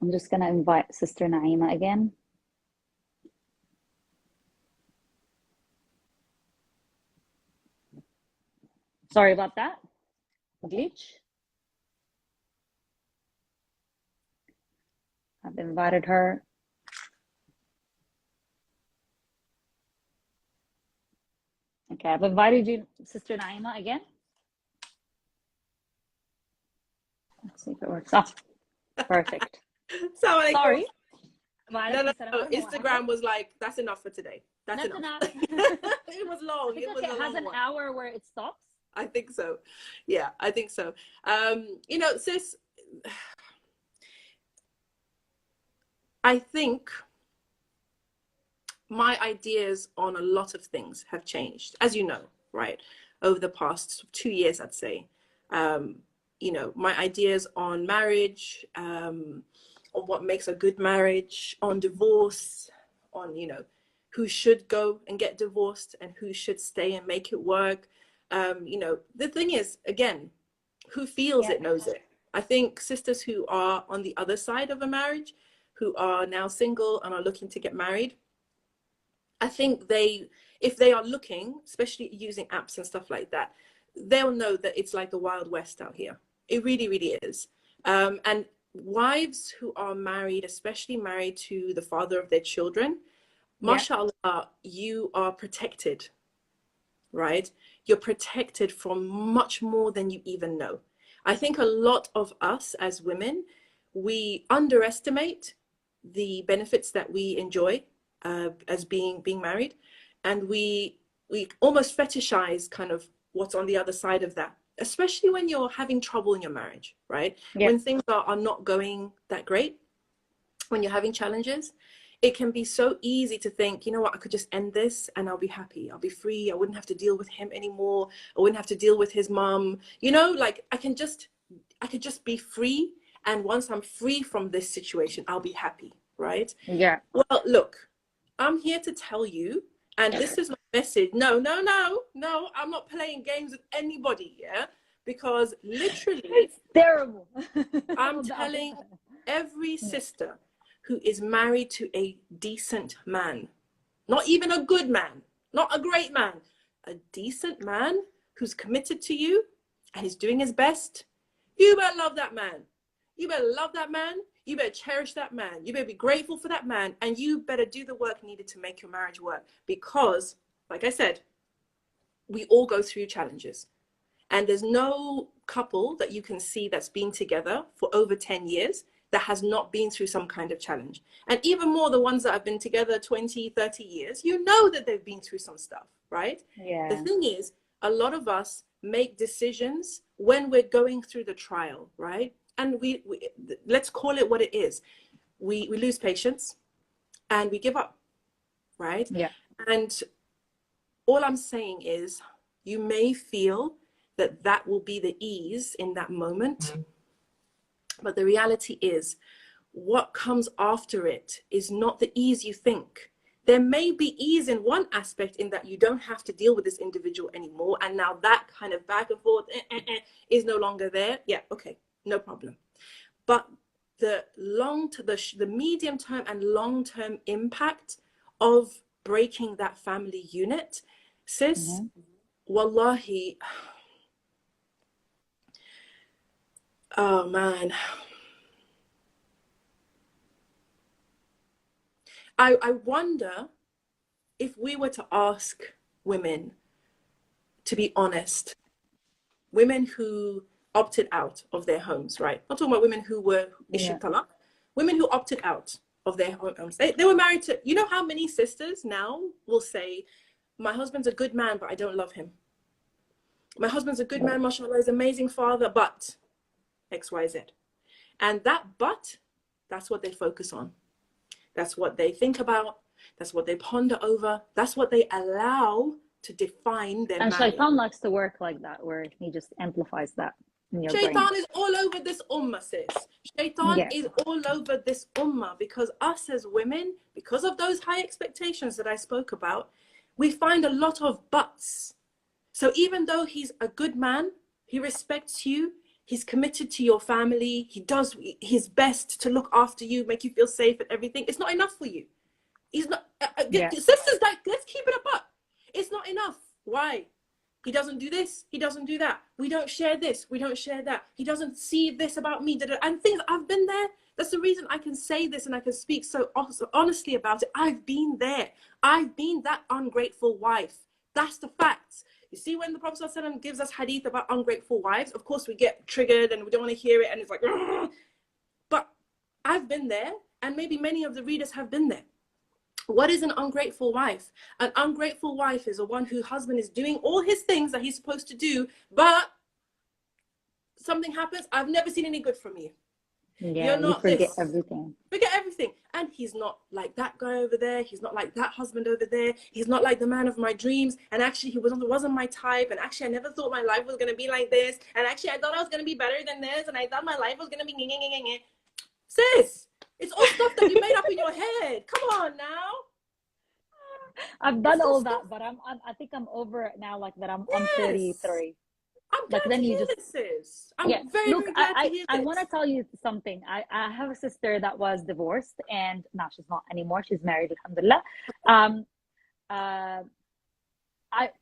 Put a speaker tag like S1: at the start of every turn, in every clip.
S1: I'm just gonna invite Sister Naima again. Sorry about that glitch. I've invited her. Okay, I've invited you, Sister Naima, again. Let's see if it works. Oh, perfect.
S2: Assalamualaikum.
S1: Sorry.
S2: No.
S1: Walaikum salam. I don't know what happened.
S2: Instagram was like, that's enough for today. That's
S1: That's
S2: enough.
S1: enough.
S2: It was long.
S1: It's
S2: It was
S1: okay.
S2: a
S1: It has
S2: long
S1: an
S2: one.
S1: hour where it stops.
S2: I think so. Yeah, I think so. Sis, I think my ideas on a lot of things have changed, as you know, right? Over the past 2 years, I'd say. My ideas on marriage, on what makes a good marriage, on divorce, on, who should go and get divorced and who should stay and make it work. The thing is, again, who feels
S1: Yeah.
S2: it knows it. I think sisters who are on the other side of a marriage, who are now single and are looking to get married, I think if they are looking, especially using apps and stuff like that, they'll know that it's like the Wild West out here. It really, really is. And wives who are married, especially married to the father of their children, mashallah, you are protected, right? You're protected from much more than you even know. I think a lot of us as women, we underestimate the benefits that we enjoy as being married, and we almost fetishize kind of what's on the other side of that, especially when you're having trouble in your marriage, right? When things are not going that great, when you're having challenges, it can be so easy to think, you know what, I could just end this and I'll be happy, I'll be free, I wouldn't have to deal with him anymore, I wouldn't have to deal with his mom, like I could just be free, and once I'm free from this situation, I'll be happy, right?
S1: Yeah.
S2: Well, look, I'm here to tell you, and this is my message. No, I'm not playing games with anybody, yeah? Because literally,
S1: It's terrible.
S2: I'm telling every sister who is married to a decent man, not even a good man, not a great man, a decent man who's committed to you and is doing his best, you better love that man. You better love that man. You better cherish that man. You better be grateful for that man. And you better do the work needed to make your marriage work. Because, like I said, we all go through challenges. And there's no couple that you can see that's been together for over 10 years that has not been through some kind of challenge. And even more, the ones that have been together 20, 30 years, you know that they've been through some stuff, right?
S1: Yeah.
S2: The thing is, a lot of us make decisions when we're going through the trial, right? And we let's call it what it is. We lose patience and we give up, right?
S1: Yeah.
S2: And all I'm saying is, you may feel that will be the ease in that moment. But the reality is, what comes after it is not the ease you think. There may be ease in one aspect, in that you don't have to deal with this individual anymore. And now that kind of back and forth is no longer there. Yeah, okay, no problem. But the medium term and long term impact of breaking that family unit, sis, wallahi, oh man. I wonder if we were to ask women to be honest, women who opted out of their homes, right? Not talking about women who were talaq, women who opted out of their homes. They were married to, you know how many sisters now will say, my husband's a good man, but I don't love him. My husband's a good man, mashallah, he's an amazing father, but X, Y, Z. And that but, that's what they focus on. That's what they think about. That's what they ponder over. That's what they allow to define their
S1: And
S2: marriage.
S1: Shaitan likes to work like that, where he just amplifies that in your brain.
S2: Shaitan is all over this ummah, sis. Shaitan is all over this ummah, because us as women, because of those high expectations that I spoke about, we find a lot of buts. So even though he's a good man, he respects you, He's committed to your family. He does his best to look after you, make you feel safe and everything. It's not enough for you. He's not,
S1: Yeah.
S2: sisters, like, let's keep it up. It's not enough. Why? He doesn't do this. He doesn't do that. We don't share this. We don't share that. He doesn't see this about me. And things, I've been there. That's the reason I can say this and I can speak so honestly about it. I've been there. I've been that ungrateful wife. That's the facts. You see, when the Prophet ﷺ gives us hadith about ungrateful wives, of course we get triggered and we don't want to hear it, and it's like, ugh. But I've been there, and maybe many of the readers have been there. What is an ungrateful wife? An ungrateful wife is a one whose husband is doing all his things that he's supposed to do, but something happens. I've never seen any good from you.
S1: Yeah,
S2: You're not
S1: you forget
S2: this.
S1: everything.
S2: Forget everything. And he's not like that guy over there. He's not like that husband over there. He's not like the man of my dreams. And actually, he wasn't my type. And actually, I never thought my life was going to be like this. And actually, I thought I was going to be better than this. And I thought my life was going to be... Sis, it's all stuff that you made up in your head. Come on now.
S1: I've done all that, but I think I'm over it now, like that I'm 33.
S2: I'm glad
S1: Like then
S2: to
S1: you
S2: hear
S1: just
S2: this, sis. I'm very,
S1: look,
S2: very glad to hear
S1: I
S2: this.
S1: want to tell you something. I have a sister that was divorced, and now she's not anymore. She's married, alhamdulillah.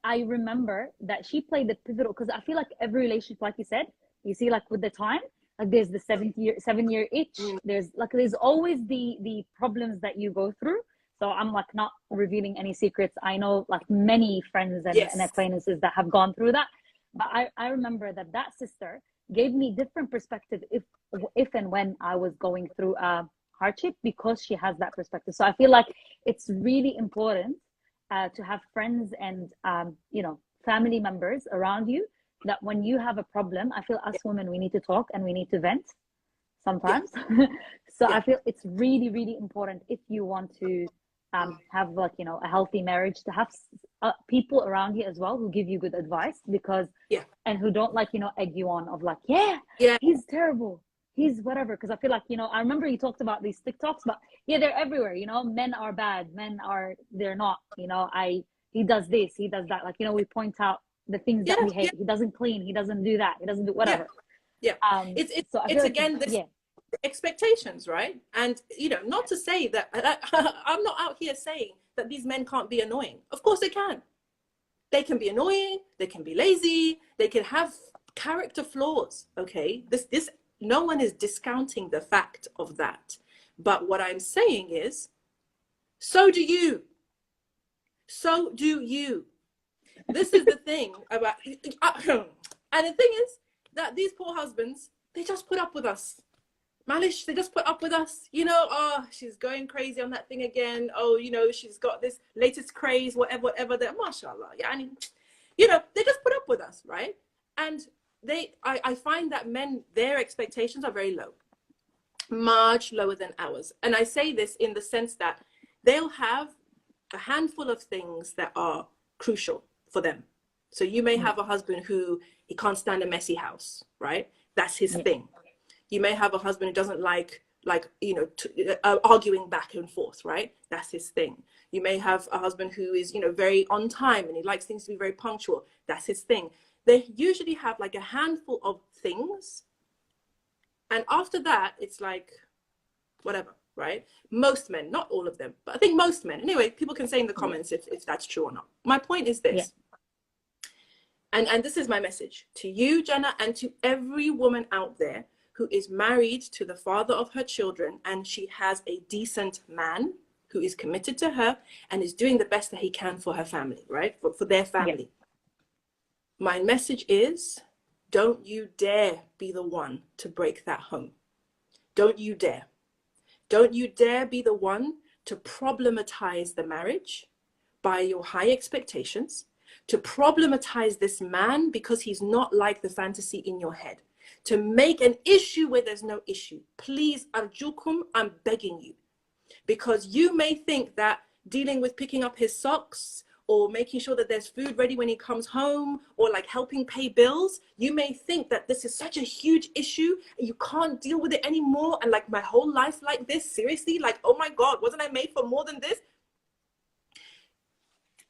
S1: I remember that she played the pivotal, because I feel like every relationship, like you said, you see, like with the time, like there's the 7 year itch. There's always the problems that you go through. So I'm like not revealing any secrets. I know like many friends and acquaintances that have gone through that. But I remember that sister gave me different perspective if and when I was going through a hardship, because she has that perspective. So I feel like it's really important to have friends and family members around you, that when you have a problem, I feel us women, we need to talk and we need to vent sometimes. So I feel it's really, really important, if you want to have like a healthy marriage, to have people around you as well who give you good advice, because and who don't like egg you on of like he's terrible, he's whatever. Because I feel like I remember you talked about these TikToks, but they're everywhere. Men are bad, they're not. He does this, he does that, like we point out the things that we hate. He doesn't clean, he doesn't do that, he doesn't do whatever.
S2: It's again this expectations, right? And not to say that I'm not out here saying that these men can't be annoying. Of course they can. They can be annoying, they can be lazy, they can have character flaws. Okay, this no one is discounting the fact of that, but what I'm saying is, so do you. This is the thing about and the thing is that these poor husbands, they just put up with us. Malish, they just put up with us. Oh, she's going crazy on that thing again. Oh, she's got this latest craze, whatever. That, mashallah. Yeah, I mean, they just put up with us, right? And I find that men, their expectations are very low, much lower than ours. And I say this in the sense that they'll have a handful of things that are crucial for them. So you may have a husband who he can't stand a messy house, right? That's his thing. You may have a husband who doesn't like arguing back and forth, right? That's his thing. You may have a husband who is, very on time and he likes things to be very punctual. That's his thing. They usually have like a handful of things. And after that, it's like, whatever, right? Most men, not all of them, but I think most men. Anyway, people can say in the comments if that's true or not. My point is this. And this is my message to you, Jana, and to every woman out there who is married to the father of her children, and she has a decent man who is committed to her and is doing the best that he can for her family, right? For their family. My message is, don't you dare be the one to break that home. Don't you dare. Don't you dare be the one to problematize the marriage by your high expectations, to problematize this man because he's not like the fantasy in your head, to make an issue where there's no issue. Please, arjukum, I'm begging you. Because you may think that dealing with picking up his socks or making sure that there's food ready when he comes home, or like helping pay bills, you may think that this is such a huge issue and you can't deal with it anymore. And like, my whole life like this, seriously? Like, oh my God, wasn't I made for more than this?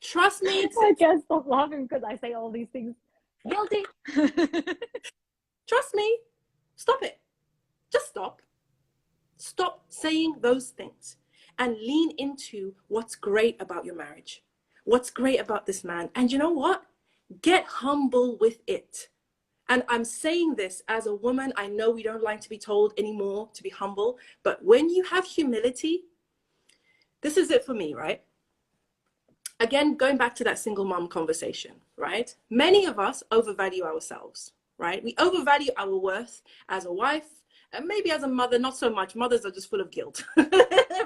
S2: Trust me.
S1: I can't stop laughing because I say all these things. Guilty.
S2: Trust me. Stop it. Just stop. Stop saying those things and lean into what's great about your marriage. What's great about this man. And you know what? Get humble with it. And I'm saying this as a woman. I know we don't like to be told anymore to be humble, but when you have humility, this is it for me, right? Again, going back to that single mom conversation, right? Many of us overvalue ourselves, right? We overvalue our worth as a wife, and maybe as a mother, not so much. Mothers are just full of guilt.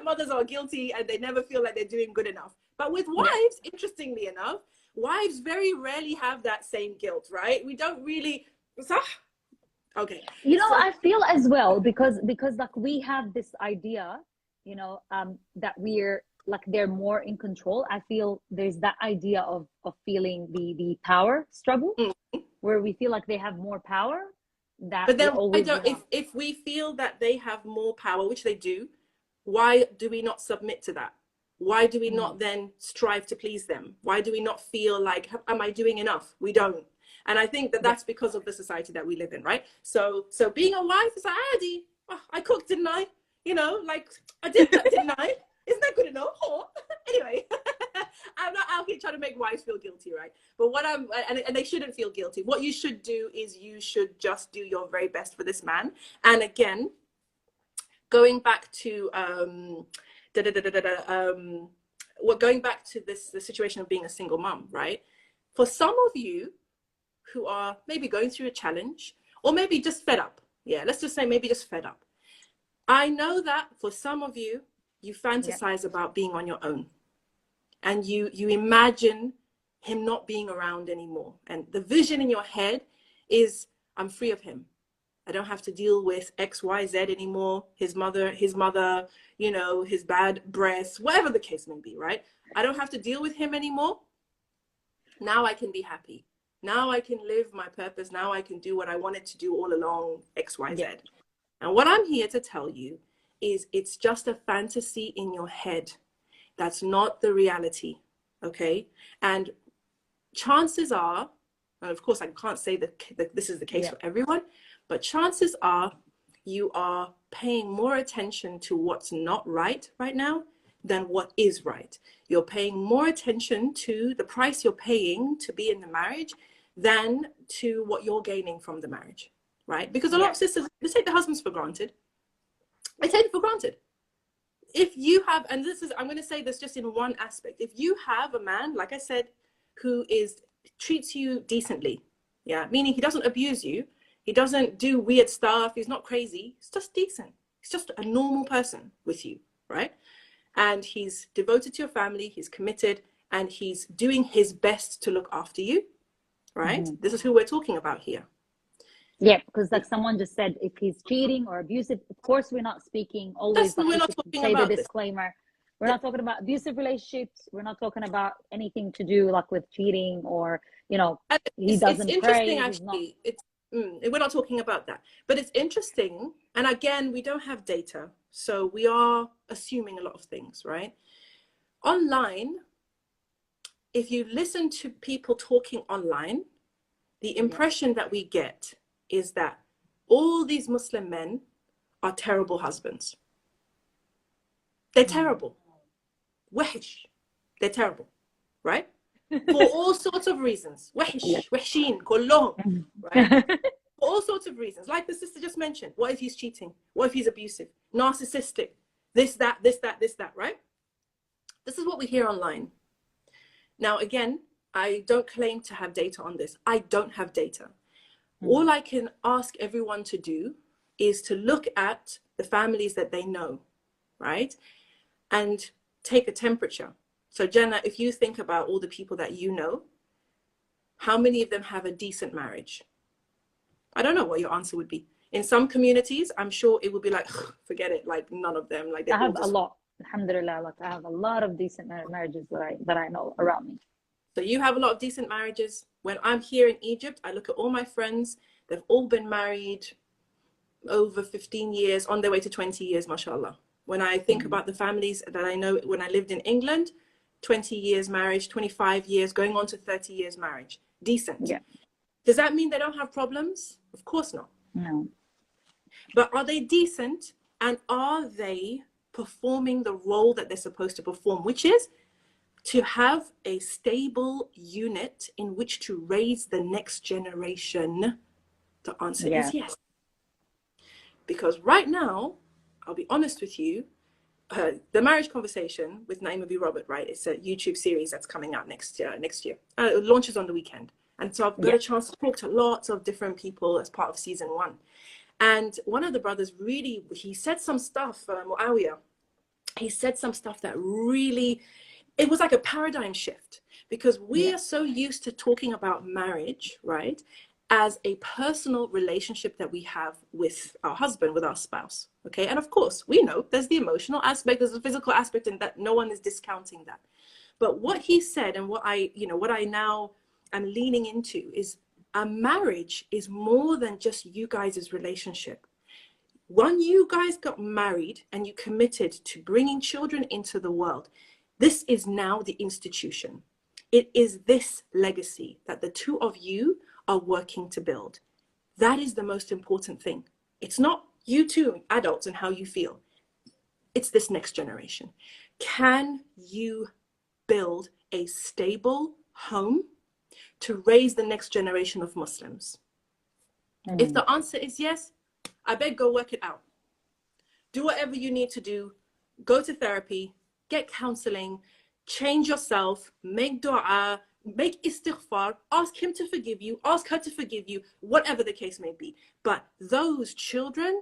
S2: Mothers are guilty and they never feel like they're doing good enough. But with wives, interestingly enough, wives very rarely have that same guilt, right? We don't really, okay.
S1: You know, I feel as well, because like we have this idea, you know, that we're like they're more in control. I feel there's that idea of feeling the power struggle, where we feel like they have more power.
S2: But then if we feel that they have more power, which they do, why do we not submit to that? Why do we not then strive to please them? Why do we not feel like, am I doing enough? We don't. And I think that that's because of the society that we live in, right? So being a wife is like, I cooked, didn't I? You know, like I did that, didn't I? Isn't that good enough? Oh. Anyway, I'm not out here trying to make wives feel guilty, right? But and they shouldn't feel guilty. What you should do is you should just do your very best for this man. And again, going back to going back to the situation of being a single mom, right? For some of you who are maybe going through a challenge, or maybe just fed up. Yeah, let's just say maybe just fed up. I know that for some of you, you fantasize about being on your own. And you imagine him not being around anymore. And the vision in your head is, I'm free of him. I don't have to deal with X, Y, Z anymore. His mother, you know, his bad breath, whatever the case may be, right? I don't have to deal with him anymore. Now I can be happy. Now I can live my purpose. Now I can do what I wanted to do all along, X, Y, Z. And what I'm here to tell you is it's just a fantasy in your head. That's not the reality, okay? And chances are, and of course I can't say that this is the case for everyone, but chances are you are paying more attention to what's not right now than what is right. You're paying more attention to the price you're paying to be in the marriage than to what you're gaining from the marriage, right? Because a lot of sisters, they take their husbands for granted. They take it for granted. If you have, and this is, I'm going to say this just in one aspect. If you have a man, like I said, who treats you decently, meaning he doesn't abuse you, he doesn't do weird stuff, he's not crazy, he's just decent. He's just a normal person with you, right? And he's devoted to your family, he's committed, and he's doing his best to look after you, right? This is who we're talking about here.
S1: Yeah, because like someone just said, if he's cheating or abusive, of course we're not speaking always.
S2: We're not talking about
S1: the disclaimer. We're not talking about abusive relationships. We're not talking about anything to do like with cheating or, you know, he doesn't
S2: it's
S1: pray.
S2: Interesting, actually. We're not talking about that, but it's interesting. And again, we don't have data, so we are assuming a lot of things, right? Online, if you listen to people talking online, the impression that we get is that all these Muslim men are terrible husbands. They're terrible. Wahish. They're terrible, right? For all sorts of reasons. Wahish, wahshin, kullahum, right? For all sorts of reasons. Like the sister just mentioned. What if he's cheating? What if he's abusive? Narcissistic? This, that, right? This is what we hear online. Now, again, I don't claim to have data on this. I don't have data. All I can ask everyone to do is to look at the families that they know, right? And take a temperature. So Jana, if you think about all the people that you know, how many of them have a decent marriage? I don't know what your answer would be. In some communities, I'm sure it would be like, forget it, like none of them. Like
S1: I have a lot, alhamdulillah, like I have a lot of decent marriages that I know around me.
S2: So you have a lot of decent marriages. When I'm here in Egypt, I look at all my friends. They've all been married over 15 years, on their way to 20 years, mashallah. When I think about the families that I know, when I lived in England, 20 years marriage, 25 years, going on to 30 years marriage. Decent. Does that mean they don't have problems? Of course not.
S1: No.
S2: But are they decent, and are they performing the role that they're supposed to perform, which is to have a stable unit in which to raise the next generation? The answer is yes. Because right now, I'll be honest with you, the marriage conversation with Naima B. Robert, right? It's a YouTube series that's coming out next year. It launches on the weekend. And so I've got a chance to talk to lots of different people as part of season 1. And one of the brothers really, he said some stuff, Muawiyah, he said some stuff that really, it was like a paradigm shift, because we are so used to talking about marriage, right, as a personal relationship that we have with our husband, with our spouse, okay? And of course, we know there's the emotional aspect, there's the physical aspect, and that no one is discounting that. But what he said, and what I now am leaning into, is a marriage is more than just you guys' relationship. When you guys got married and you committed to bringing children into the world, this is now the institution. It is this legacy that the two of you are working to build. That is the most important thing. It's not you two adults and how you feel. It's this next generation. Can you build a stable home to raise the next generation of Muslims? If the answer is yes, I beg, go work it out. Do whatever you need to do. Go to therapy, get counseling, change yourself, make dua, make istighfar, ask him to forgive you, ask her to forgive you, whatever the case may be. But those children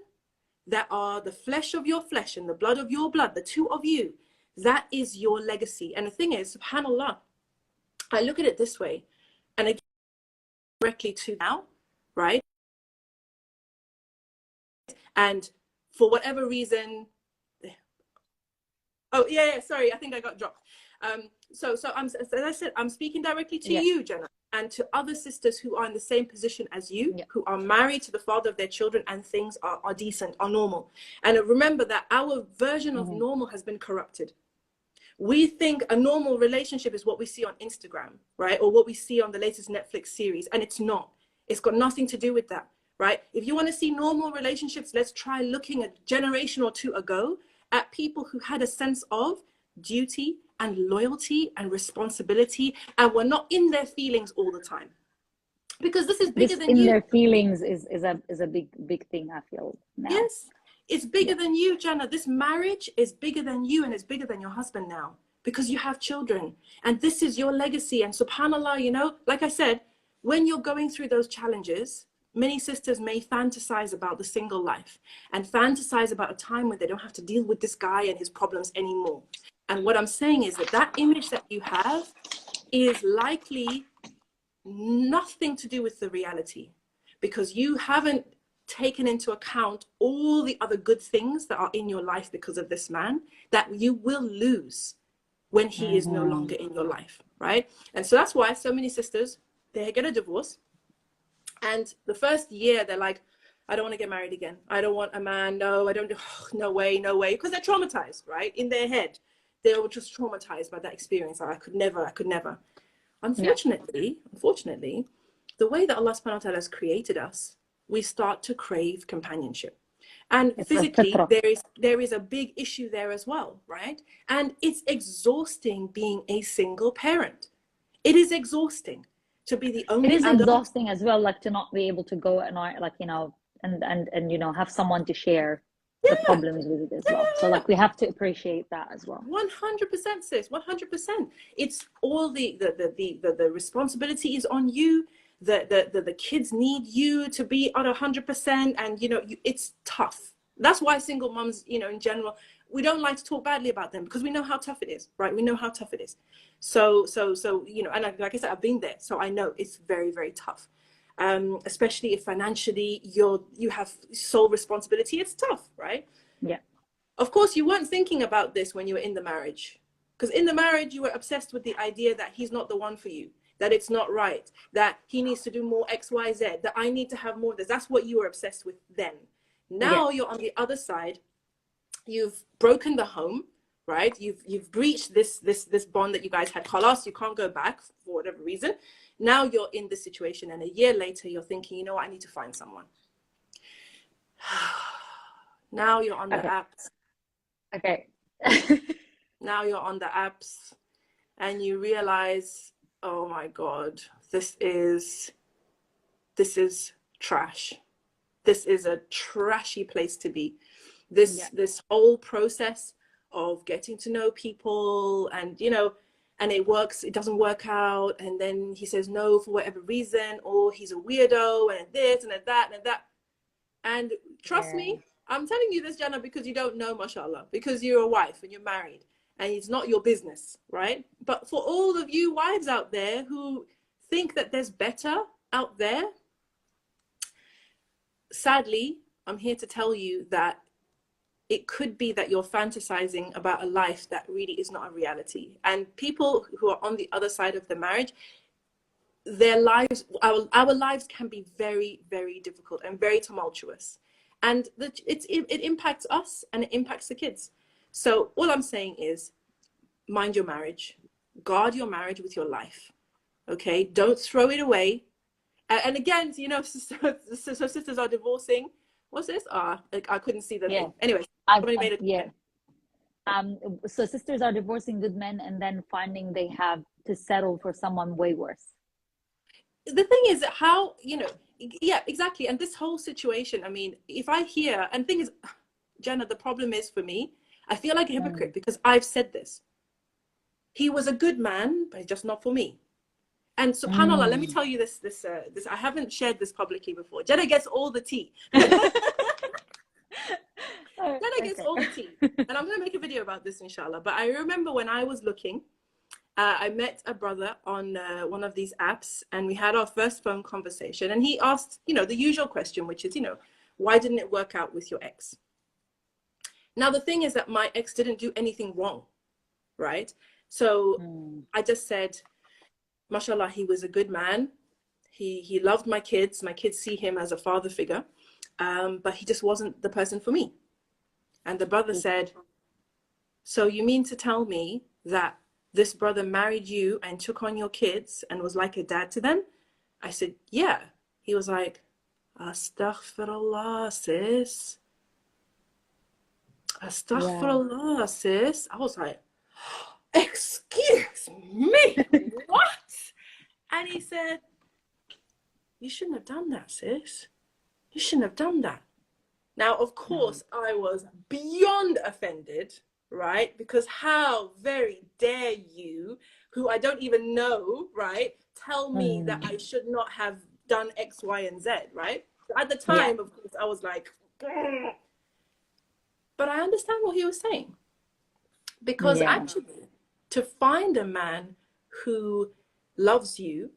S2: that are the flesh of your flesh and the blood of your blood, the two of you, that is your legacy. And the thing is, subhanAllah, I look at it this way, and again, directly to now, right? And for whatever reason, sorry, I think I got dropped. So as I said, I'm speaking directly to you, Jana, and to other sisters who are in the same position as you, who are married to the father of their children, and things are decent, are normal. And remember that our version of normal has been corrupted. We think a normal relationship is what we see on Instagram, right? Or what we see on the latest Netflix series, and it's not. It's got nothing to do with that, right? If you want to see normal relationships, let's try looking a generation or two ago at people who had a sense of duty and loyalty and responsibility, and were not in their feelings all the time. Because this is bigger than you.
S1: In their feelings is a big thing, I feel now.
S2: Yes. It's bigger than you, Jana. This marriage is bigger than you, and it's bigger than your husband now, because you have children, and this is your legacy. And subhanAllah, you know, like I said, when you're going through those challenges, many sisters may fantasize about the single life and fantasize about a time when they don't have to deal with this guy and his problems anymore. And what I'm saying is that image that you have is likely nothing to do with the reality, because you haven't taken into account all the other good things that are in your life because of this man that you will lose when he is no longer in your life, right? And so that's why so many sisters, they get a divorce, and the first year they're like, I don't want to get married again. I don't want a man. No, I don't. No way, no way. Because they're traumatized, right? In their head, they were just traumatized by that experience. I could never. Unfortunately, the way that Allah subhanahu wa ta'ala has created us, we start to crave companionship. And physically, there is a big issue there as well, right? And it's exhausting being a single parent. It is exhausting to be the only
S1: adult. It is exhausting as well, like to not be able to go at night, like, you know, and you know, have someone to share the problems with it as well. So like we have to appreciate that as well.
S2: 100%, sis, 100%. It's all the responsibility is on you. The kids need you to be at 100%, and you know, it's tough. That's why single moms, you know, in general, we don't like to talk badly about them, because we know how tough it is, right? We know how tough it is. So you know, and like I said, I've been there, so I know it's very, very tough. Especially if financially you have sole responsibility, it's tough, right?
S1: Yeah.
S2: Of course, you weren't thinking about this when you were in the marriage, because in the marriage you were obsessed with the idea that he's not the one for you, that it's not right, that he needs to do more X, Y, Z, that I need to have more of this. That's what you were obsessed with then. Now you're on the other side. You've broken the home, right? You've breached this bond that you guys had. Khalas, you can't go back for whatever reason. Now you're in this situation, and a year later you're thinking, you know what, I need to find someone. Now you're on the apps.
S1: Okay.
S2: Now you're on the apps and you realize, oh my God, this is trash. This is a trashy place to be. This whole process of getting to know people, and you know, and it doesn't work out, and then he says no for whatever reason, or he's a weirdo, and this and that and that. And trust me, I'm telling you this, Jana, because you don't know, mashallah, because you're a wife and you're married and it's not your business, right? But for all of you wives out there who think that there's better out there, sadly, I'm here to tell you that it could be that you're fantasizing about a life that really is not a reality. And people who are on the other side of the marriage, their lives, our lives can be very, very difficult and very tumultuous. And it impacts us and it impacts the kids. So all I'm saying is, mind your marriage, guard your marriage with your life, okay? Don't throw it away. And again, you know, so sisters are divorcing. What's this? I couldn't see the thing. Anyway, somebody made it.
S1: So sisters are divorcing good men and then finding they have to settle for someone way worse.
S2: The thing is that how, you know, yeah, exactly. And this whole situation, I mean, if I hear, and the thing is, Jana, the problem is for me, I feel like a hypocrite because I've said this. He was a good man, but just not for me. And subhanAllah, let me tell you this, I haven't shared this publicly before. Jana gets all the tea. Jana gets all the tea. And I'm going to make a video about this, inshallah. But I remember when I was looking, I met a brother on one of these apps, and we had our first phone conversation. And he asked, you know, the usual question, which is, you know, why didn't it work out with your ex? Now, the thing is that my ex didn't do anything wrong, right? So I just said, mashallah, he was a good man. He loved my kids. My kids see him as a father figure, but he just wasn't the person for me. And the brother said, so you mean to tell me that this brother married you and took on your kids and was like a dad to them? I said, yeah. He was like, astaghfirullah, sis. Astaghfirullah, sis. I was like, excuse me, what? And he said, you shouldn't have done that, sis. You shouldn't have done that. Now, of course, I was beyond offended, right? Because how very dare you, who I don't even know, right, tell me that I should not have done X, Y, and Z, right? So at the time, of course, I was like, grr. But I understand what he was saying. Because actually, to find a man who loves you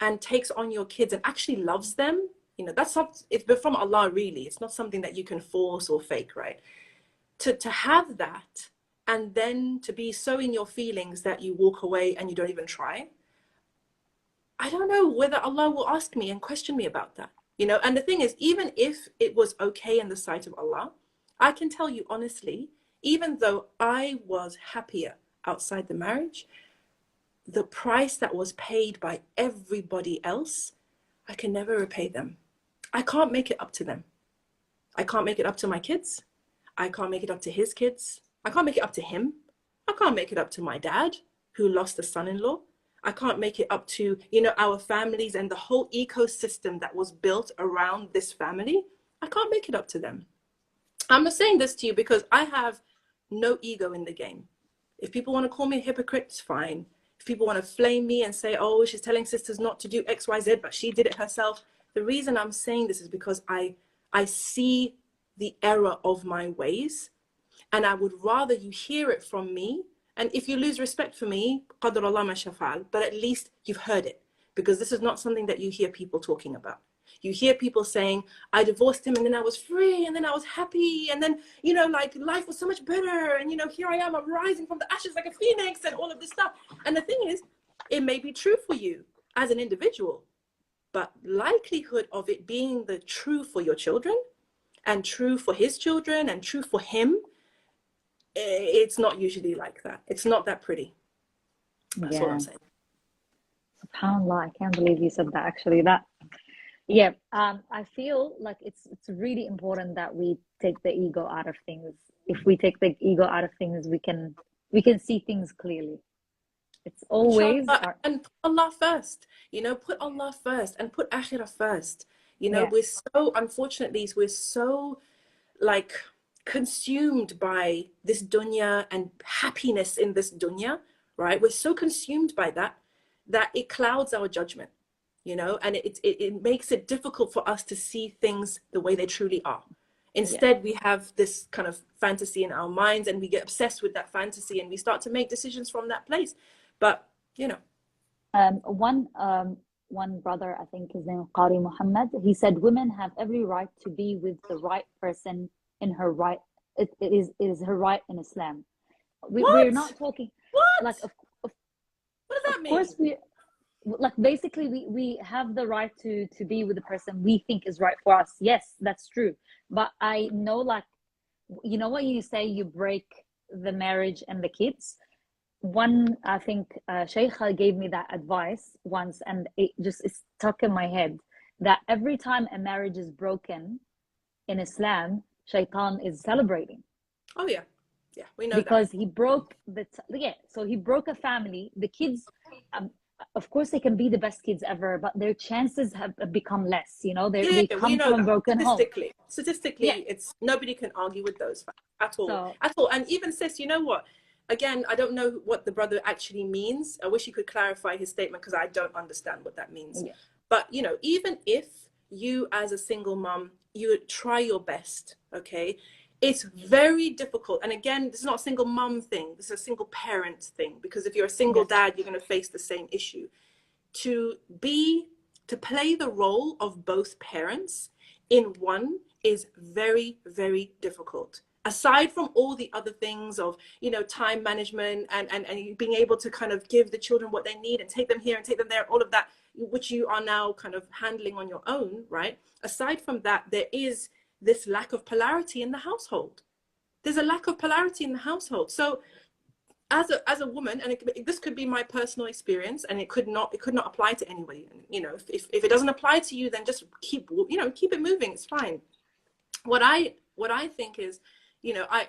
S2: and takes on your kids and actually loves them, you know, that's not, it's from Allah, really. It's not something that you can force or fake, right? To have that and then to be so in your feelings that you walk away and you don't even try. I don't know whether Allah will ask me and question me about that, you know? And the thing is, even if it was okay in the sight of Allah, I can tell you honestly, even though I was happier outside the marriage, the price that was paid by everybody else, I can never repay them. I can't make it up to them. I can't make it up to my kids. I can't make it up to his kids. I can't make it up to him. I can't make it up to my dad, who lost a son-in-law. I can't make it up to, you know, our families and the whole ecosystem that was built around this family. I can't make it up to them. I'm not saying this to you because I have no ego in the game. If people want to call me a hypocrite, it's fine. If people want to flame me and say, oh, she's telling sisters not to do X, Y, Z, but she did it herself. The reason I'm saying this is because I see the error of my ways, and I would rather you hear it from me. And if you lose respect for me, qadr Allah ma shafa'al, but at least you've heard it, because this is not something that you hear people talking about. You hear people saying, I divorced him and then I was free and then I was happy and then, you know, like life was so much better and, you know, here I am, I'm rising from the ashes like a phoenix and all of this stuff. And the thing is, it may be true for you as an individual, but likelihood of it being the true for your children and true for his children and true for him, it's not usually like that. It's not that pretty. That's all I'm saying.
S1: SubhanAllah, I can't believe you said that actually. That yeah, I feel like it's really important that we take the ego out of things. If we take the ego out of things, we can see things clearly. It's always
S2: Inshallah,
S1: our
S2: and put Allah first, you know, put Allah first and put akhirah first. You know,
S1: yeah,
S2: we're so, unfortunately, we're so like consumed by this dunya and happiness in this dunya, right? We're so consumed by that that it clouds our judgment, you know, and it makes it difficult for us to see things the way they truly are.
S1: yeah.
S2: Instead, we have this kind of fantasy in our minds and we get obsessed with that fantasy and we start to make decisions from that place. But, you know,
S1: One brother, I think his name is Qari Muhammad, he said women have every right to be with the right person in her right. It is her right in Islam. We're
S2: what?
S1: not talking
S2: What?
S1: like of,
S2: What does
S1: of
S2: that
S1: course
S2: mean?
S1: we like basically we have the right to be with the person we think is right for us. Yes, that's true. But I know, like, you know what you say, you break the marriage and the kids. One, I think, Sheikha gave me that advice once, and it just is stuck in my head that every time a marriage is broken in Islam, Shaitan is celebrating
S2: Oh, yeah. Yeah, we know that.
S1: because he broke yeah. So he broke a family. The kids, um, of course, they can be the best kids ever, but their chances have become less. You know,
S2: Yeah,
S1: they
S2: yeah, we
S1: come
S2: know
S1: from a
S2: that.
S1: broken home. Yeah.
S2: Statistically, it's nobody can argue with those facts at all.
S1: So
S2: At all. And even sis, you know what? Again, I don't know what the brother actually means. I wish he could clarify his statement because I don't understand what that means.
S1: yeah,
S2: But you know, even if you as a single mom, you would try your best, okay? It's very difficult. And again, this is not a single mom thing, this is a single parent thing. Because if you're a single
S1: yes,
S2: dad, you're gonna face the same issue. To be to play the role of both parents in one is very, very difficult, aside from all the other things of, you know, time management and being able to kind of give the children what they need and take them here and take them there, all of that, which you are now kind of handling on your own, right? Aside from that, there is this lack of polarity in the household. There's a lack of polarity in the household. So as a woman, and this could be my personal experience, and it could not apply to anybody. And, you know, if it doesn't apply to you, then just keep it moving. It's fine. What I think is, you know, I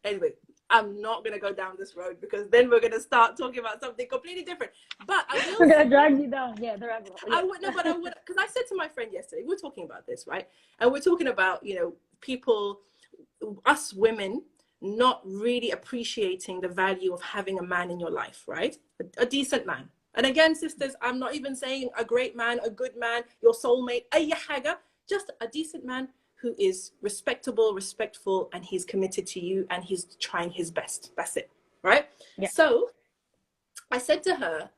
S2: anyway, I'm not gonna go down this road because then we're gonna start talking about something completely different. But I will
S1: we're
S2: say,
S1: gonna drag you down. Yeah, the rabbit hole.
S2: I
S1: Yeah.
S2: would no, but I would, because I said to my friend yesterday, we're talking about this, right? And we're talking about, you know, people, us women, not really appreciating the value of having a man in your life, right? A decent man. And again, sisters, I'm not even saying a great man, a good man, your soulmate, ay haga, just a decent man who is respectable, respectful, and he's committed to you and he's trying his best. That's it, right?
S1: Yeah.
S2: So I said to her,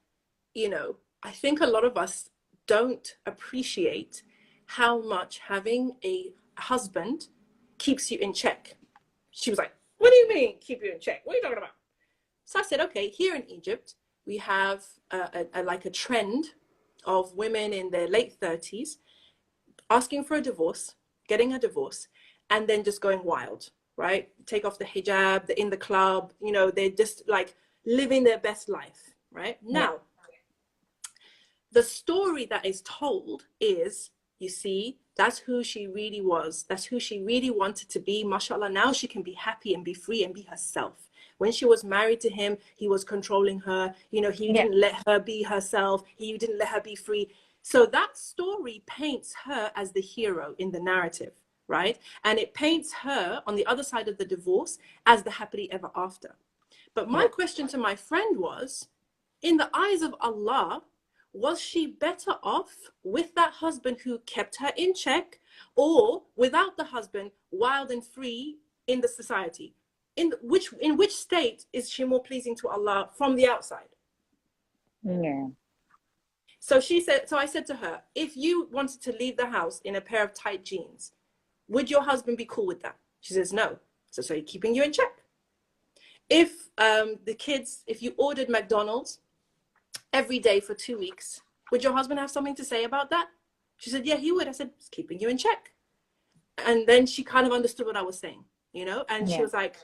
S2: you know, I think a lot of us don't appreciate how much having a husband keeps you in check. She was like, what do you mean keep you in check? What are you talking about? So I said, okay, here in Egypt, we have like a trend of women in their late 30s asking for a divorce, getting a divorce, and then just going wild, right? Take off the hijab, they're in the club, you know, they're just like living their best life, right?
S1: Yeah.
S2: Now, the story that is told is, you see, that's who she really was. That's who she really wanted to be. MashaAllah, now she can be happy and be free and be herself. When she was married to him, he was controlling her. You know, he
S1: Yeah.
S2: didn't let her be herself. He didn't let her be free. So that story paints her as the hero in the narrative, right? And it paints her on the other side of the divorce as the happily ever after. But my
S1: Yeah.
S2: question to my friend was, in the eyes of Allah, was she better off with that husband who kept her in check, or without the husband, wild and free in the society? In which state is she more pleasing to Allah from the outside?
S1: Yeah.
S2: So I said to her, if you wanted to leave the house in a pair of tight jeans, would your husband be cool with that? She says no. So he's keeping you in check. If if you ordered McDonald's every day for 2 weeks, would your husband have something to say about that? She said, yeah, he would. I said, it's keeping you in check. And then she kind of understood what I was saying, you know, and she
S1: Yeah.
S2: was like,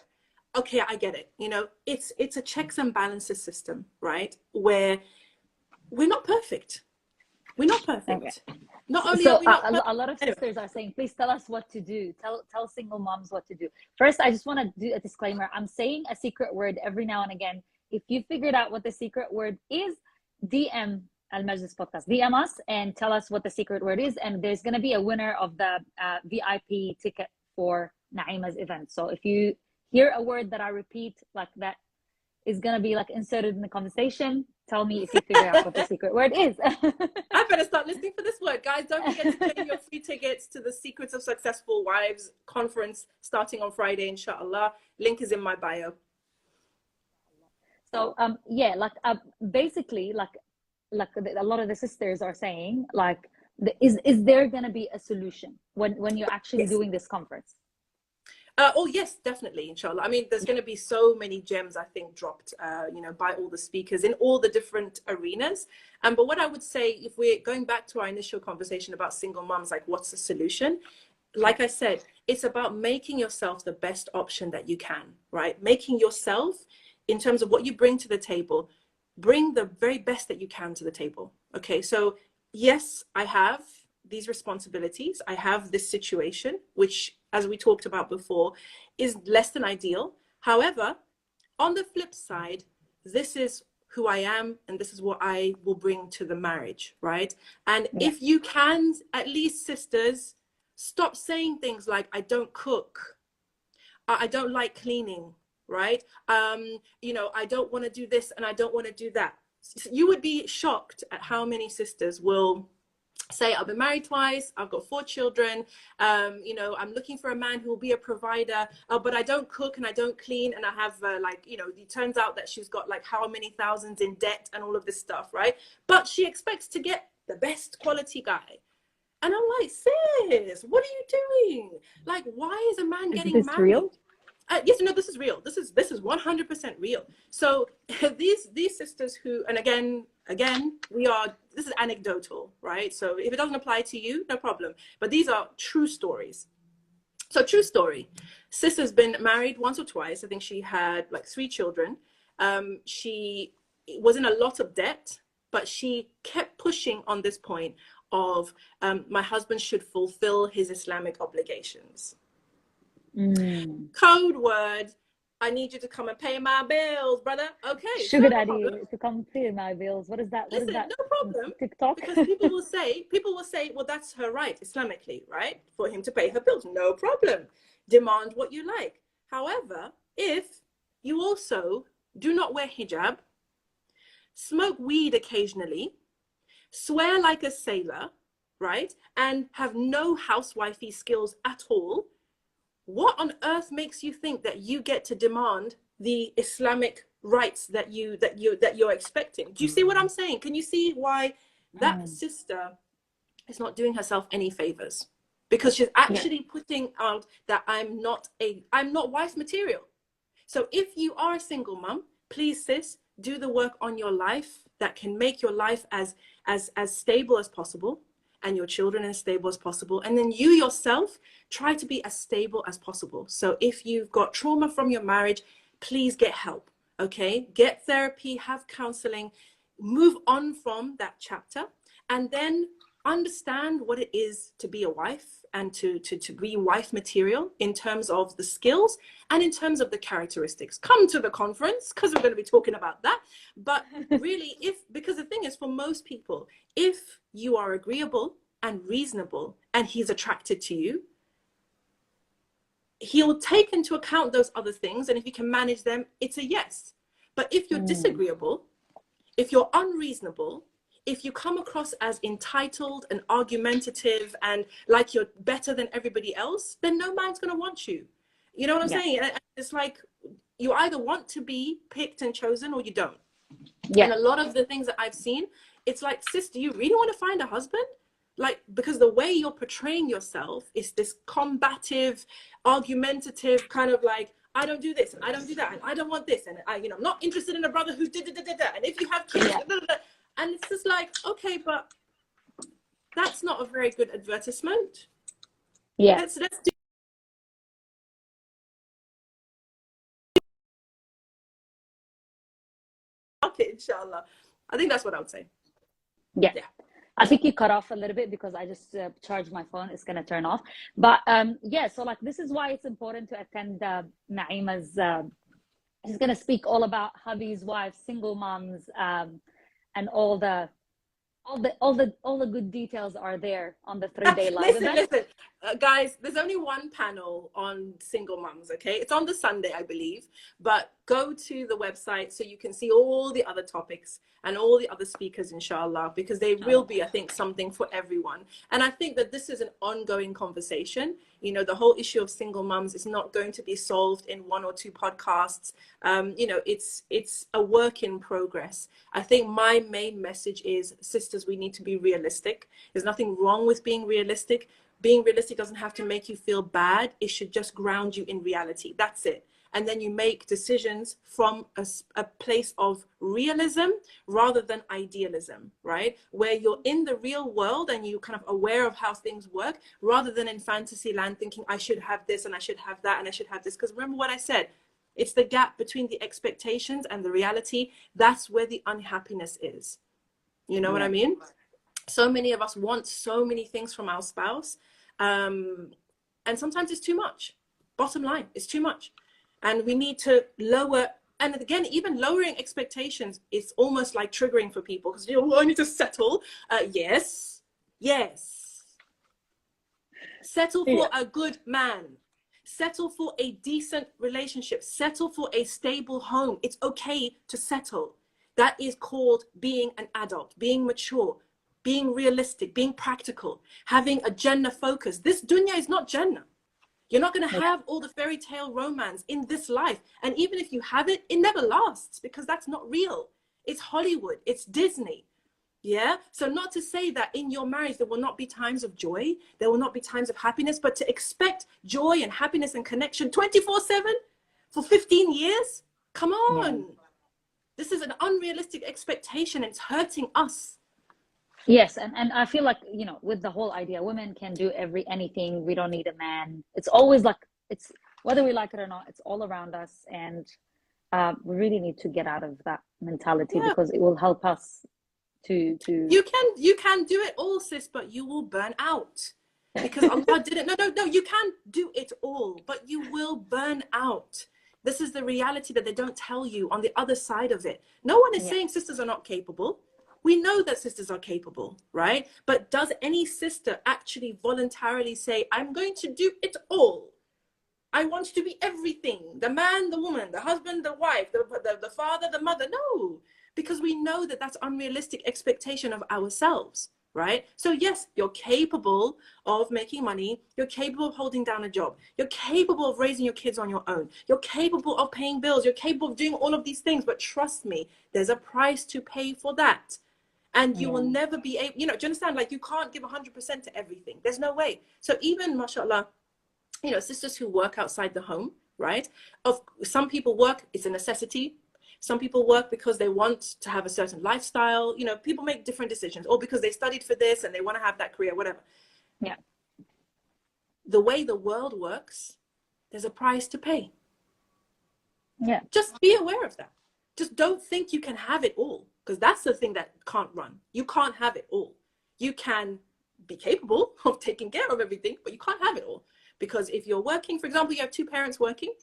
S2: okay, I get it. You know, it's a checks and balances system, right? Where we're not perfect. We're not perfect.
S1: Okay.
S2: Not only
S1: So
S2: are we not perfect,
S1: a lot of sisters are saying, please tell us what to do. Tell single moms what to do. First, I just want to do a disclaimer. I'm saying a secret word every now and again. If you figured out what the secret word is, DM Al Majlis podcast. DM us and tell us what the secret word is. And there's going to be a winner of the VIP ticket for Naima's event. So if you hear a word that I repeat like that is going to be like inserted in the conversation, tell me if you figure out what the secret word is.
S2: I better start listening for this word. Guys, don't forget to claim your free tickets to the Secrets of Successful Wives conference starting on Friday, inshallah. Link is in my bio.
S1: So yeah, like basically like a lot of the sisters are saying like is there going to be a solution when you're actually
S2: Yes.
S1: doing this conference?
S2: Oh yes, definitely, inshallah. I mean, there's going to be so many gems, I think, dropped, by all the speakers in all the different arenas. But what I would say, if we're going back to our initial conversation about single moms, like what's the solution? Like I said, it's about making yourself the best option that you can, right? Making yourself, in terms of what you bring to the table, bring the very best that you can to the table. Okay, so yes, I have these responsibilities. I have this situation, which, as we talked about before, is less than ideal. However, on the flip side, this is who I am and this is what I will bring to the marriage, right? And if you can, at least, sisters, stop saying things like, I don't cook, I don't like cleaning, right? I don't want to do this and I don't want to do that. You would be shocked at how many sisters will say, I've been married twice, I've got 4 children, I'm looking for a man who will be a provider, but I don't cook and I don't clean, and I have it turns out that she's got like how many thousands in debt and all of this stuff, right? But she expects to get the best quality guy. And I'm like, sis, what are you doing? Like, why is a man getting
S1: Is this
S2: married?
S1: real?
S2: Yes, no, this is real. This is 100% real. So these sisters who, and again, this is anecdotal, right? So if it doesn't apply to you, no problem. But these are true stories. So true story. Sister's been married once or twice. I think she had like 3 children. She was in a lot of debt, but she kept pushing on this point of my husband should fulfill his Islamic obligations. Code word, I need you to come and pay my bills, brother. Okay,
S1: Sugar
S2: so
S1: daddy to come pay my bills. What is that? What is
S2: listen,
S1: that?
S2: no problem.
S1: TikTok?
S2: Because people will say, well, that's her right, Islamically, right? For him to pay her bills. No problem. Demand what you like. However, if you also do not wear hijab, smoke weed occasionally, swear like a sailor, right? And have no housewifey skills at all, what on earth makes you think that you get to demand the Islamic rights that you're expecting? Do you see what I'm saying? Can you see why that sister is not doing herself any favors? Because she's actually putting out that I'm not wife material. So if you are a single mom, please, sis, do the work on your life that can make your life as stable as possible, and your children as stable as possible. And then you yourself try to be as stable as possible. So if you've got trauma from your marriage, please get help, okay? Get therapy, have counseling, move on from that chapter, and then understand what it is to be a wife and to be wife material in terms of the skills and in terms of the characteristics. Come to the conference because we're going to be talking about that. But really, because the thing is, for most people, if you are agreeable and reasonable and he's attracted to you, he'll take into account those other things, and if you can manage them, it's a yes. But if you're disagreeable, if you're unreasonable, if you come across as entitled and argumentative and like you're better than everybody else, then no man's going to want you. You know what I'm saying? And it's like you either want to be picked and chosen or you don't. And a lot of the things that I've seen, it's like, sis, do you really want to find a husband? Like, because the way you're portraying yourself is this combative, argumentative kind of like, I don't do this and I don't do that and I don't want this and I'm not interested in a brother who's da-da-da-da-da, and if you have kids, and it's just like, okay, but that's not a very good advertisement. Let's do it, inshallah. I think that's what I would say.
S1: Yeah.
S2: Yeah.
S1: I think you cut off a little bit because I just charged my phone. It's gonna turn off. But yeah, so like this is why it's important to attend Naima's. He's gonna speak all about hubbies, wives, single moms, and all the good details are there on the 3-day live event.
S2: Listen, guys, there's only one panel on single mums, okay? It's on the Sunday, I believe, but go to the website so you can see all the other topics and all the other speakers, inshallah, because they will be, I think, something for everyone. And I think that this is an ongoing conversation. You know, the whole issue of single mums is not going to be solved in 1 or 2 podcasts. You know, it's a work in progress. I think my main message is, sisters, we need to be realistic. There's nothing wrong with being realistic. Being realistic doesn't have to make you feel bad. It should just ground you in reality. That's it. And then you make decisions from a place of realism rather than idealism, right? Where you're in the real world and you're kind of aware of how things work, rather than in fantasy land thinking, I should have this and I should have that and I should have this. Because remember what I said, it's the gap between the expectations and the reality. That's where the unhappiness is. You know what I mean? So many of us want so many things from our spouse. And sometimes it's too much. Bottom line, it's too much. And we need to lower, and again, even lowering expectations is almost like triggering for people because you know, I need to settle. Yes. Settle for a good man. Settle for a decent relationship. Settle for a stable home. It's okay to settle. That is called being an adult, being mature, being realistic, being practical, having a Jannah focus. This dunya is not Jannah. You're not going to have all the fairy tale romance in this life. And even if you have it, it never lasts because that's not real. It's Hollywood. It's Disney. Yeah. So not to say that in your marriage, there will not be times of joy. There will not be times of happiness, but to expect joy and happiness and connection 24/7 for 15 years. Come on. Yeah. This is an unrealistic expectation. It's hurting us.
S1: Yes, and I feel like, you know, with the whole idea, women can do anything. We don't need a man. It's always like, it's whether we like it or not, it's all around us, and we really need to get out of that mentality because it will help us to.
S2: You can do it all, sis, but you will burn out because Allah didn't. No. You can do it all, but you will burn out. This is the reality that they don't tell you on the other side of it. No one is saying sisters are not capable. We know that sisters are capable, right? But does any sister actually voluntarily say, I'm going to do it all? I want to be everything. The man, the woman, the husband, the wife, the father, the mother. No, because we know that that's unrealistic expectation of ourselves, right? So yes, you're capable of making money. You're capable of holding down a job. You're capable of raising your kids on your own. You're capable of paying bills. You're capable of doing all of these things. But trust me, there's a price to pay for that. And you will never be able, you know, do you understand? Like you can't give 100% to everything. There's no way. So even, mashallah, you know, sisters who work outside the home, right? Some people work, it's a necessity. Some people work because they want to have a certain lifestyle. You know, people make different decisions, or because they studied for this and they want to have that career, whatever.
S1: Yeah.
S2: The way the world works, there's a price to pay.
S1: Yeah.
S2: Just be aware of that. Just don't think you can have it all. Because that's the thing that can't run. You can't have it all. You can be capable of taking care of everything, but you can't have it all. Because if you're working, for example, you have 2 parents working,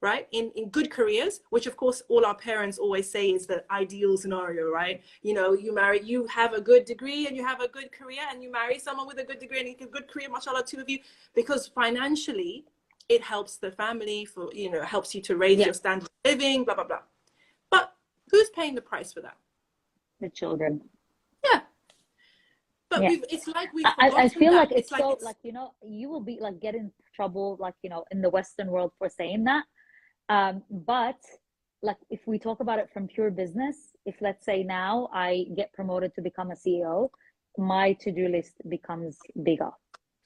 S2: right, in good careers, which of course all our parents always say is the ideal scenario, right? You know, you have a good degree and you have a good career, and you marry someone with a good degree and a good career, mashallah, 2 of you, because financially it helps the family, for, you know, helps you to raise your standard of living, blah, blah, blah. But who's paying the price for that?
S1: The children.
S2: Yeah. But it's like
S1: I feel like it's so like, you know, you will be like get in trouble, like, you know, in the Western world for saying that. But like if we talk about it from pure business, if let's say now I get promoted to become a CEO, my to-do list becomes bigger.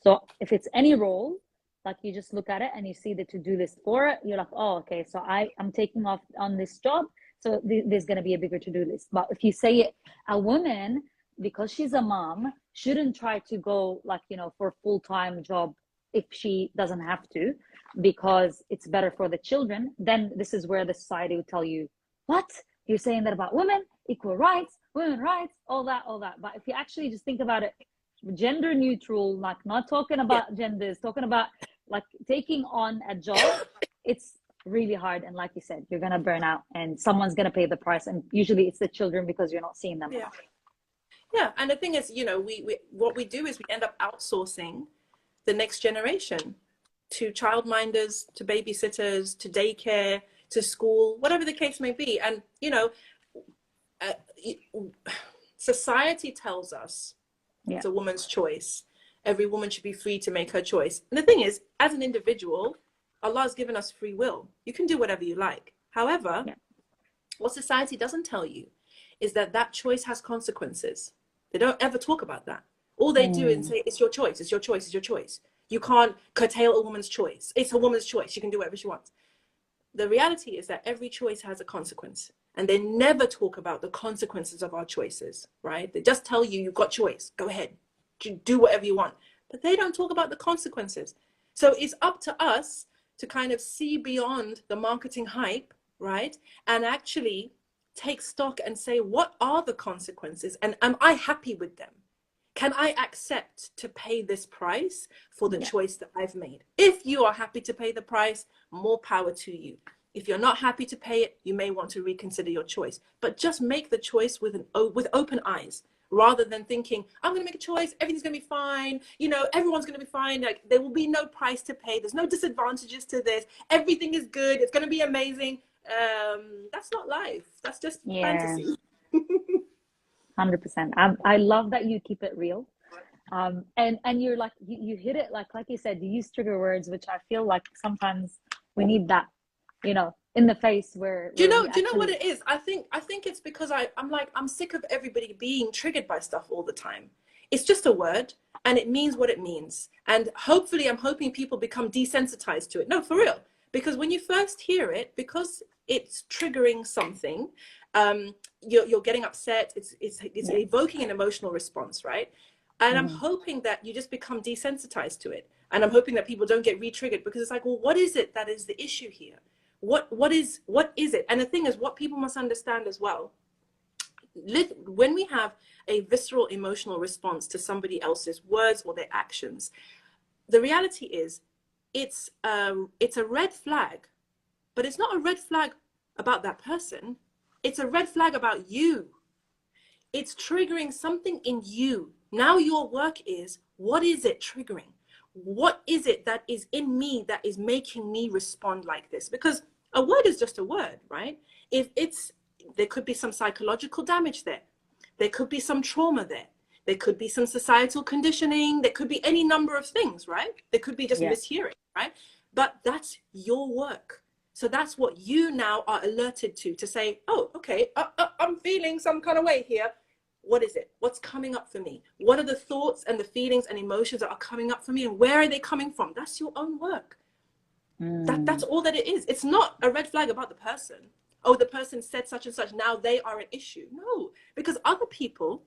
S1: So if it's any role, like you just look at it and you see the to-do list for it, you're like, oh, okay, so I'm taking off on this job. So there's going to be a bigger to-do list. But if you say it, a woman, because she's a mom, shouldn't try to go like, you know, for a full-time job if she doesn't have to, because it's better for the children. Then this is where the society would tell you, what? You're saying that about women? equal rights, women rights, all that. But if you actually just think about it, gender neutral, like not talking about genders, talking about like taking on a job, it's really hard. And like you said, you're gonna burn out, and someone's gonna pay the price. And usually it's the children, because you're not seeing them enough.
S2: Yeah, and the thing is, you know, we what we do is we end up outsourcing the next generation to childminders, to babysitters, to daycare, to school, whatever the case may be. And, you know, society tells us it's a woman's choice. Every woman should be free to make her choice. And the thing is, as an individual, Allah has given us free will. You can do whatever you like. However, what society doesn't tell you is that that choice has consequences. They don't ever talk about that. All they do is say, it's your choice, it's your choice, it's your choice. You can't curtail a woman's choice. It's a woman's choice. She can do whatever she wants. The reality is that every choice has a consequence. And they never talk about the consequences of our choices, right? They just tell you, you've got choice. Go ahead. Do whatever you want. But they don't talk about the consequences. So it's up to us to kind of see beyond the marketing hype, right? And actually take stock and say, what are the consequences? And am I happy with them? Can I accept to pay this price for the choice that I've made? If you are happy to pay the price, more power to you. If you're not happy to pay it, you may want to reconsider your choice. But just make the choice with open eyes, rather than thinking, I'm going to make a choice, everything's going to be fine, you know, everyone's going to be fine, like there will be no price to pay, there's no disadvantages to this, everything is good, it's going to be amazing. That's not life. That's just fantasy.
S1: 100%. I love that you keep it real. And you're like, you hit it, like you said, you use trigger words, which I feel like sometimes we need that, you know, in the face where
S2: do you know what it is? I think it's because I'm sick of everybody being triggered by stuff all the time. It's just a word and it means what it means. And hopefully I'm hoping people become desensitized to it. No, for real. Because when you first hear it, because it's triggering something, you're getting upset, it's evoking an emotional response, right? And I'm hoping that you just become desensitized to it. And I'm hoping that people don't get re-triggered, because it's like, well, what is it that is the issue here? What is it? And the thing is, what people must understand as well, when we have a visceral emotional response to somebody else's words or their actions, the reality is it's a red flag, but it's not a red flag about that person. It's a red flag about you. It's triggering something in you. Now your work is, what is it triggering? What is it that is in me that is making me respond like this? Because a word is just a word, right? There could be some psychological damage there. There could be some trauma there. There could be some societal conditioning. There could be any number of things, right? There could be just mishearing, right? But that's your work. So that's what you now are alerted to say, oh, okay, I'm feeling some kind of way here. What is it? What's coming up for me? What are the thoughts and the feelings and emotions that are coming up for me? And where are they coming from? That's your own work. That's all that it is. It's not a red flag about the person. Oh, the person said such and such, now they are an issue. No, because other people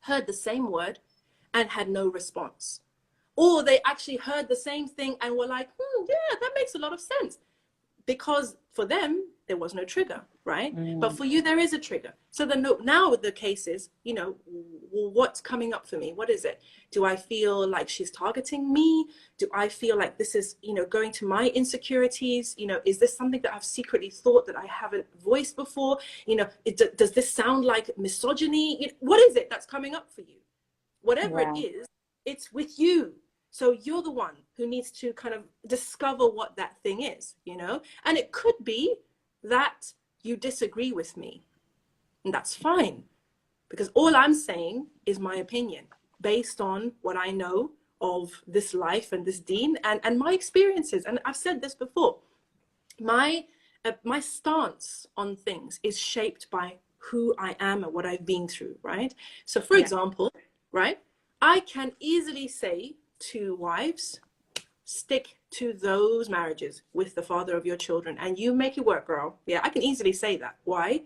S2: heard the same word and had no response. Or they actually heard the same thing and were like, yeah, that makes a lot of sense. Because for them, there was no trigger, right? But for you, there is a trigger. So now the case is, well, what's coming up for me? What is it? Do I feel like she's targeting me? Do I feel like this is, going to my insecurities? Is this something that I've secretly thought that I haven't voiced before? Does this sound like misogyny? What is it that's coming up for you? Whatever it is, it's with you. So you're the one who needs to kind of discover what that thing is, And it could be that you disagree with me. And that's fine. Because all I'm saying is my opinion based on what I know of this life and this deen and my experiences. And I've said this before. My stance on things is shaped by who I am and what I've been through, right? So for example, right, I can easily say to wives, stick to those marriages with the father of your children and you make it work, girl. Yeah, I can easily say that. Why?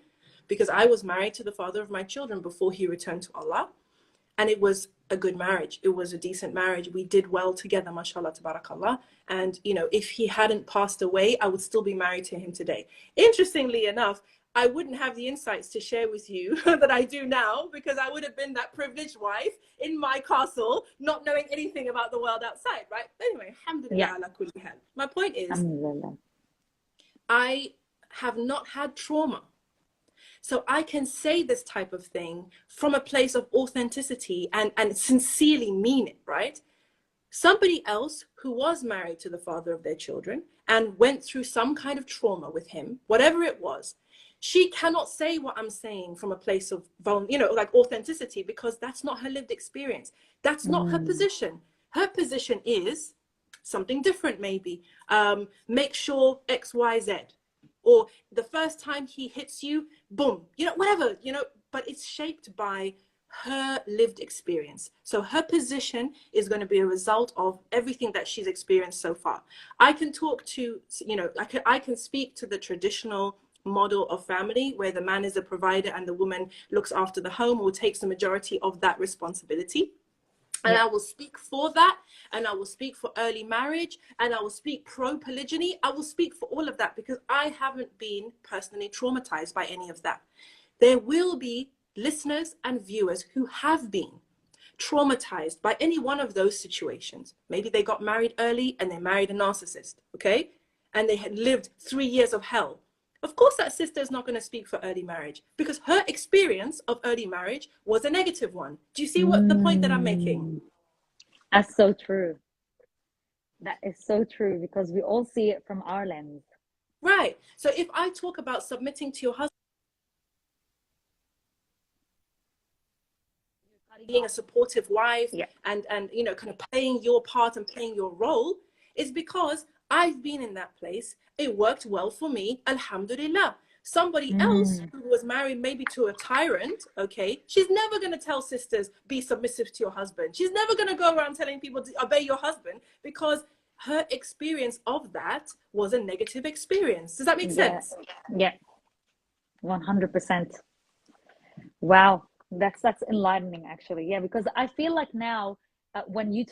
S2: Because I was married to the father of my children before he returned to Allah. and it was a good marriage. It was a decent marriage. We did well together, mashallah, tabarakallah. And, you know, if he hadn't passed away, I would still be married to him today. Interestingly enough, I wouldn't have the insights to share with you that I do now, because I would have been that privileged wife in my castle, not knowing anything about the world outside, right? Anyway, alhamdulillah ala kulli hal. My point is, I have not had trauma. So I can say this type of thing from a place of authenticity and sincerely mean it, right? Somebody else who was married to the father of their children and went through some kind of trauma with him, whatever it was, she cannot say what I'm saying from a place of, you know, like authenticity, because that's not her lived experience. That's not her position. Her position is something different, maybe. Make sure X, Y, Z. Or the first time he hits you, boom, you know, whatever, you know, but it's shaped by her lived experience. So her position is going to be a result of everything that she's experienced so far. I can talk to, you know, I can speak to the traditional model of family where the man is a provider and the woman looks after the home or takes the majority of that responsibility. And I will speak for that, and I will speak for early marriage, and I will speak pro-polygyny. I will speak for all of that because I haven't been personally traumatized by any of that. There will be listeners and viewers who have been traumatized by any one of those situations. Maybe they got married early and they married a narcissist, okay? And they had lived 3 years of hell. Of course, that sister is not going to speak for early marriage because her experience of early marriage was a negative one. Do you see what the point that I'm making?
S1: That's so true. That is so true because we all see it from our lens.
S2: Right. So if I talk about submitting to your husband, being a supportive wife, and you know, kind of playing your part and playing your role, is because I've been in that place. It worked well for me, alhamdulillah. Somebody else who was married maybe to a tyrant, okay, she's never going to tell sisters, be submissive to your husband. She's never going to go around telling people to obey your husband because her experience of that was a negative experience. Does that make sense?
S1: Yeah, 100%. Wow, that's enlightening actually. Yeah, because I feel like now when you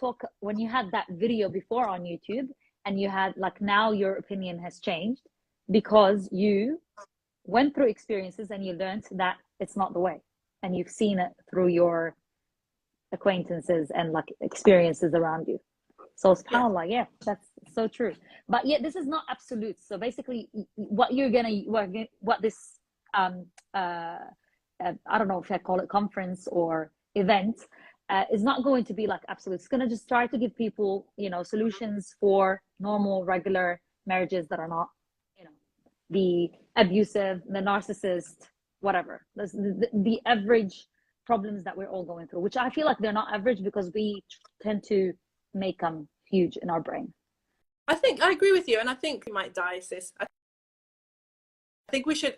S1: had that video before on YouTube and you had like, now your opinion has changed because you went through experiences and you learned that it's not the way, and you've seen it through your acquaintances and like experiences around you. So subhanallah, yeah, that's so true. But yeah, this is not absolute. So basically what this I don't know if I call it conference or event, is not going to be like absolute. It's going to just try to give people, you know, solutions for normal, regular marriages that are not, you know, the abusive, the narcissist, whatever. The average problems that we're all going through, which I feel like they're not average because we tend to make them huge in our brain.
S2: I agree with you, and I think we might die, sis. I think we should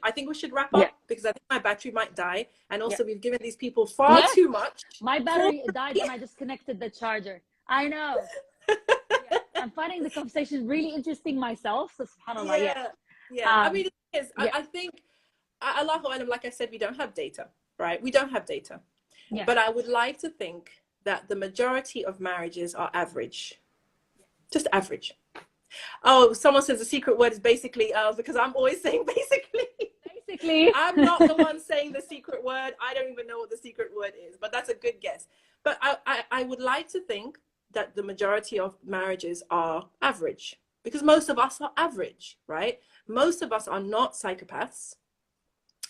S2: wrap up because I think my battery might die, and also we've given these people far too much.
S1: My battery died and I just connected the charger. I know. I'm finding the conversation really interesting myself. So subhanallah,
S2: I mean, it is. I think, Allahu Alam, like I said, we don't have data, right? We don't have data. But I would like to think that the majority of marriages are average. Just average. Oh, someone says the secret word is basically, because I'm always saying basically. I'm not the one saying the secret word. I don't even know what the secret word is, but that's a good guess. But I would like to think that the majority of marriages are average because most of us are average, right? Most of us are not psychopaths.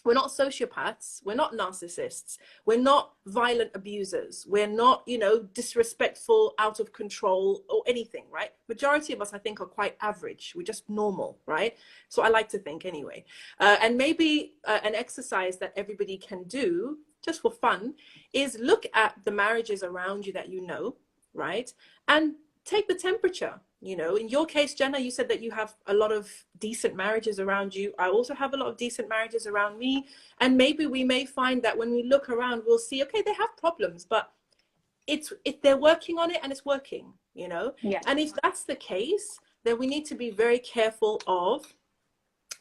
S2: We're not sociopaths. We're not narcissists. We're not violent abusers. We're not, you know, disrespectful, out of control or anything, right? Majority of us, I think, are quite average. We're just normal, right? So I like to think anyway. And maybe an exercise that everybody can do just for fun is look at the marriages around you that you know, right? And take the temperature. You know, in your case, Jana, you said that you have a lot of decent marriages around you. I also have a lot of decent marriages around me. And maybe we may find that when we look around, we'll see, okay, they have problems, but if they're working on it and it's working, you know? And if that's the case, then we need to be very careful of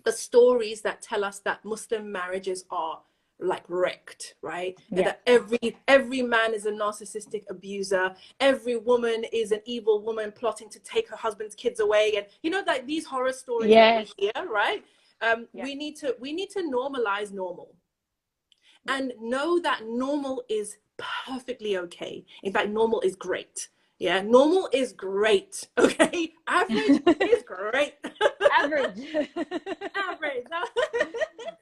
S2: the stories that tell us that Muslim marriages are like wrecked, right? And
S1: Yeah.
S2: that every man is a narcissistic abuser, every woman is an evil woman plotting to take her husband's kids away, and you know, like these horror stories that we
S1: Yes.
S2: hear, right?
S1: Yeah.
S2: We need to normalize normal, and know that normal is perfectly okay. In fact, normal is great. Yeah, normal is great. Okay, average is great.
S1: Average.
S2: Average.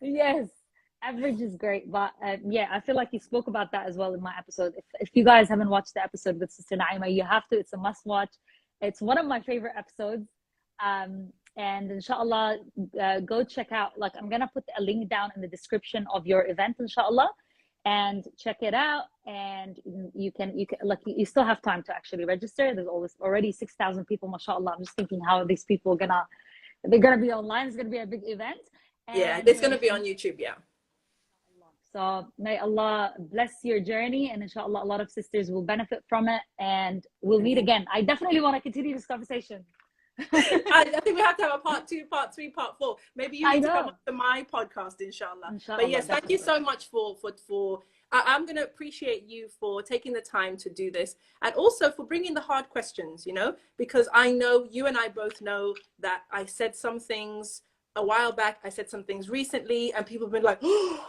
S1: Yes, average is great. But yeah, I feel like you spoke about that as well in my episode. If you guys haven't watched the episode with Sister Naima, you have to. It's a must watch. It's one of my favorite episodes. And inshallah, go check out. Like, I'm gonna put a link down in the description of your event, inshallah, and check it out. And you can like, you still have time to actually register. There's already 6,000 people, mashallah. I'm just thinking how these people they're gonna be online. It's gonna be a big event.
S2: Yeah,
S1: And
S2: it's going to be on YouTube. Yeah.
S1: so may Allah bless your journey, and inshallah, a lot of sisters will benefit from it, and we'll meet again. I definitely want to continue this conversation.
S2: I think we have to have a part 2, part 3, part 4. Maybe you need to come up to my podcast, inshallah. But yes, thank you so much for I'm going to appreciate you for taking the time to do this, and also for bringing the hard questions, you know, because I know you and I both know that I said some things a while back, I said some things recently, and people have been like, oh,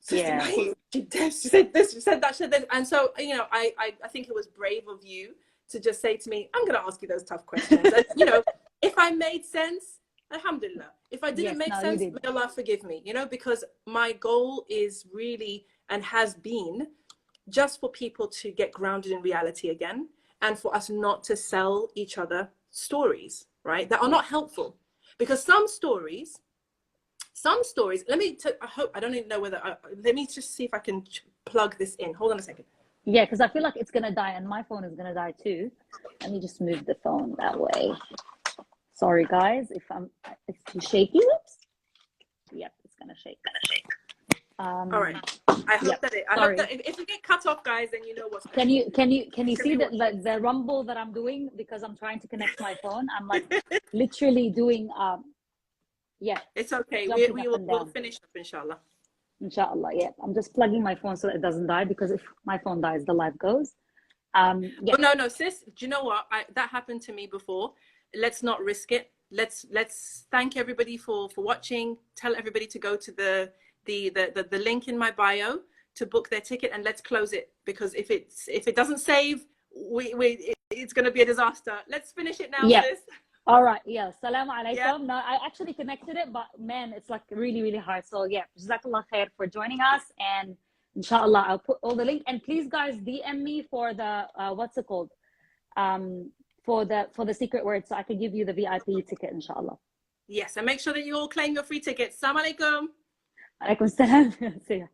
S2: Sister Naima, she said this, she said that, she said this. And so, you know, I think it was brave of you to just say to me, I'm going to ask you those tough questions. And, you know, if I made sense, alhamdulillah. If I didn't make sense, may Allah forgive me, you know, because my goal is really, and has been, just for people to get grounded in reality again, and for us not to sell each other stories, right, that are not helpful. Because some stories, I hope, I don't even know whether, let me just see if I can plug this in. Hold on a second.
S1: Yeah, because I feel like it's going to die, and my phone is going to die too. Let me just move the phone that way. Sorry, guys, if it's too shaky. Whoops. Yep, it's going to shake.
S2: All right. I hope that if you get cut off, guys, then you know what's
S1: going on. Can you see the rumble that I'm doing, because I'm trying to connect my phone? I'm like literally doing yeah.
S2: It's okay. We'll finish up, inshallah.
S1: Inshallah, yeah. I'm just plugging my phone so that it doesn't die, because if my phone dies, the live goes. Yeah.
S2: Oh, no, sis. Do you know what? That happened to me before. Let's not risk it. Let's thank everybody for watching. Tell everybody to go to the link in my bio to book their ticket, and let's close it, because if it doesn't save, it's going to be a disaster. Let's finish it now, sis.
S1: All right, yeah. Assalamu alaikum. Yeah. No, I actually connected it, but man, it's like really, really hard. So yeah, jazakallah khair for joining us, and inshallah, I'll put all the link. And please, guys, DM me for the what's it called? For the secret word, so I can give you the VIP ticket, inshallah.
S2: Yes, and make sure that you all claim your free tickets. Assalamu alaikum.
S1: Alaikum salam. See ya.